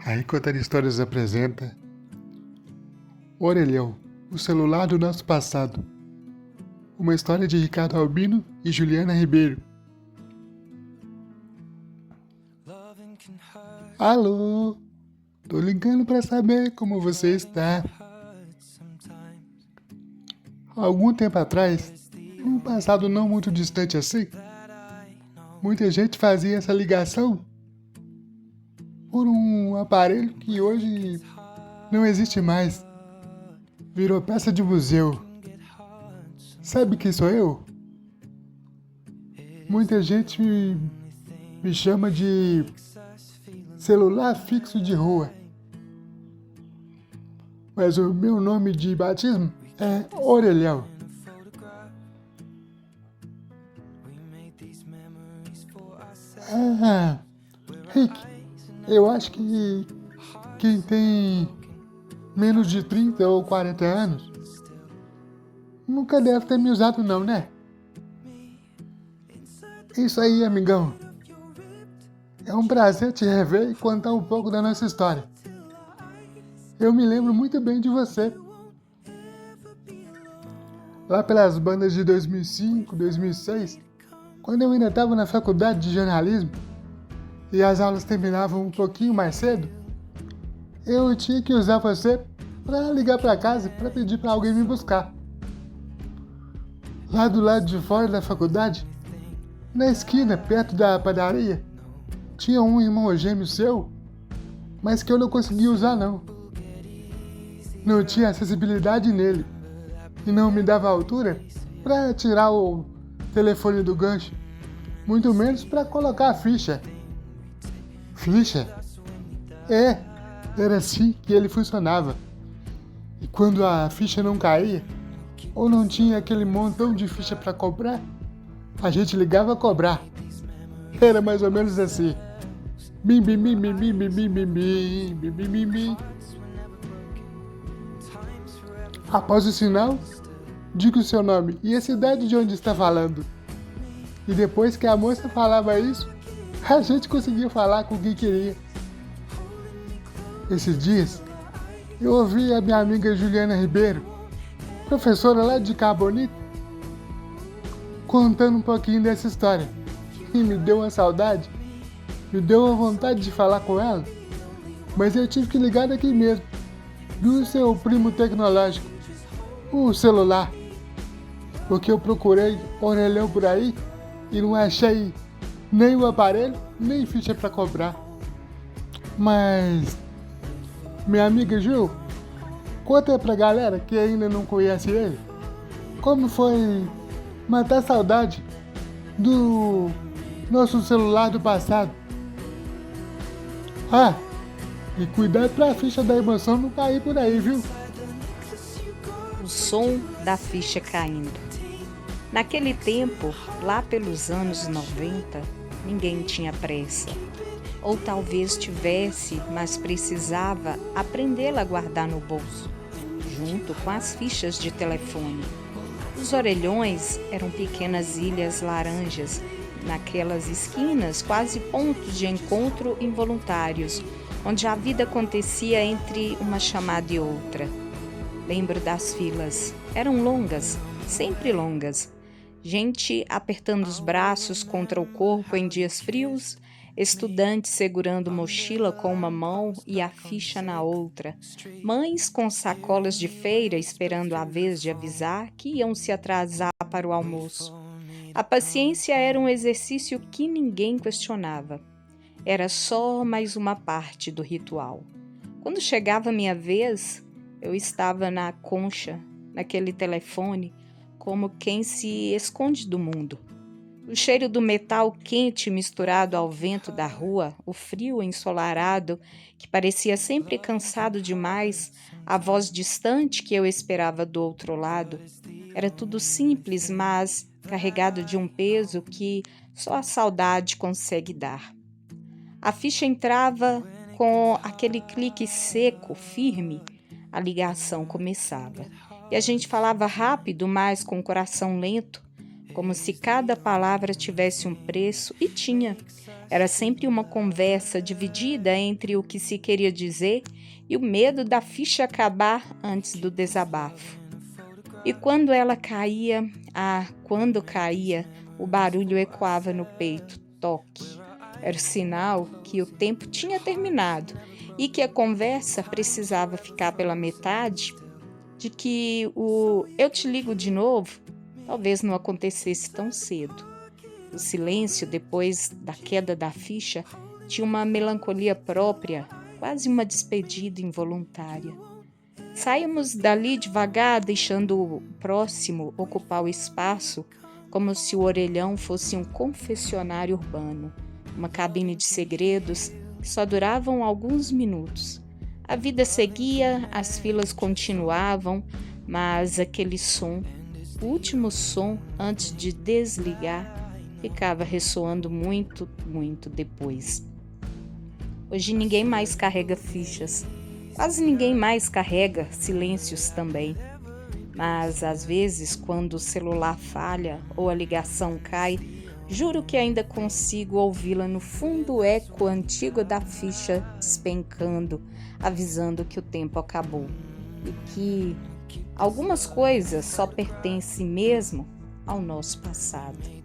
Aí Contar Histórias apresenta Orelhão, o celular do nosso passado. Uma história de Ricardo Albino e Juliana Ribeiro. Alô, tô ligando pra saber como você está. Algum tempo atrás, num passado não muito distante assim, muita gente fazia essa ligação por um aparelho que hoje não existe mais. Virou peça de museu. Sabe quem sou eu? Muita gente me chama de celular fixo de rua. Mas o meu nome de batismo é Orelhão. Ah, Rick, eu acho que quem tem menos de 30 ou 40 anos nunca deve ter me usado não, né? Isso aí, amigão. É um prazer te rever e contar um pouco da nossa história. Eu me lembro muito bem de você. Lá pelas bandas de 2005, 2006, quando eu ainda estava na faculdade de jornalismo e as aulas terminavam um pouquinho mais cedo, eu tinha que usar você para ligar para casa para pedir para alguém me buscar. Lá do lado de fora da faculdade, na esquina, perto da padaria, tinha um irmão gêmeo seu, mas que eu não conseguia usar não. Não tinha acessibilidade nele e não me dava altura para tirar o telefone do gancho, muito menos para colocar a ficha. Ficha? Era assim que ele funcionava. E quando a ficha não caía, ou não tinha aquele montão de ficha para cobrar, a gente ligava a cobrar. Era mais ou menos assim. Bim, bim, bim, bim, bim, bim, bim, bim, bim, bim, bim, bim, bim. Após o sinal, diga o seu nome e a cidade de onde está falando. E depois que a moça falava isso, a gente conseguia falar com quem queria. Esses dias, eu ouvi a minha amiga Juliana Ribeiro, professora lá de Carbonito, contando um pouquinho dessa história. E me deu uma saudade, me deu uma vontade de falar com ela, mas eu tive que ligar daqui mesmo, do seu primo tecnológico, o celular, porque eu procurei orelhão por aí e não achei nem o aparelho, nem ficha para cobrar. Mas, minha amiga Ju, conta pra galera que ainda não conhece ele, como foi matar a saudade do nosso celular do passado. Ah, e cuidado pra ficha da emoção não cair por aí, viu? O som da ficha caindo. Naquele tempo, lá pelos anos 90, ninguém tinha pressa. Ou talvez tivesse, mas precisava aprendê-la a guardar no bolso, junto com as fichas de telefone. Os orelhões eram pequenas ilhas laranjas, naquelas esquinas, quase pontos de encontro involuntários, onde a vida acontecia entre uma chamada e outra. Lembro das filas. Eram longas, sempre longas. Gente apertando os braços contra o corpo em dias frios, estudantes segurando mochila com uma mão e a ficha na outra, mães com sacolas de feira esperando a vez de avisar que iam se atrasar para o almoço. A paciência era um exercício que ninguém questionava. Era só mais uma parte do ritual. Quando chegava a minha vez, eu estava na concha, naquele telefone, como quem se esconde do mundo. O cheiro do metal quente misturado ao vento da rua, o frio ensolarado, que parecia sempre cansado demais, a voz distante que eu esperava do outro lado. Era tudo simples, mas carregado de um peso que só a saudade consegue dar. A ficha entrava com aquele clique seco, firme. A ligação começava. E a gente falava rápido, mas com o coração lento, como se cada palavra tivesse um preço, e tinha. Era sempre uma conversa dividida entre o que se queria dizer e o medo da ficha acabar antes do desabafo. E quando ela caía, quando caía, o barulho ecoava no peito, toque. Era o sinal que o tempo tinha terminado e que a conversa precisava ficar pela metade, de que o "eu te ligo de novo" talvez não acontecesse tão cedo. O silêncio depois da queda da ficha tinha uma melancolia própria, quase uma despedida involuntária. Saímos dali devagar, deixando o próximo ocupar o espaço, como se o orelhão fosse um confessionário urbano, uma cabine de segredos que só duravam alguns minutos. A vida seguia, as filas continuavam, mas aquele som, o último som antes de desligar, ficava ressoando muito, muito depois. Hoje ninguém mais carrega fichas, quase ninguém mais carrega silêncios também. Mas às vezes, quando o celular falha ou a ligação cai, juro que ainda consigo ouvi-la no fundo eco antigo da ficha despencando, avisando que o tempo acabou e que algumas coisas só pertencem mesmo ao nosso passado.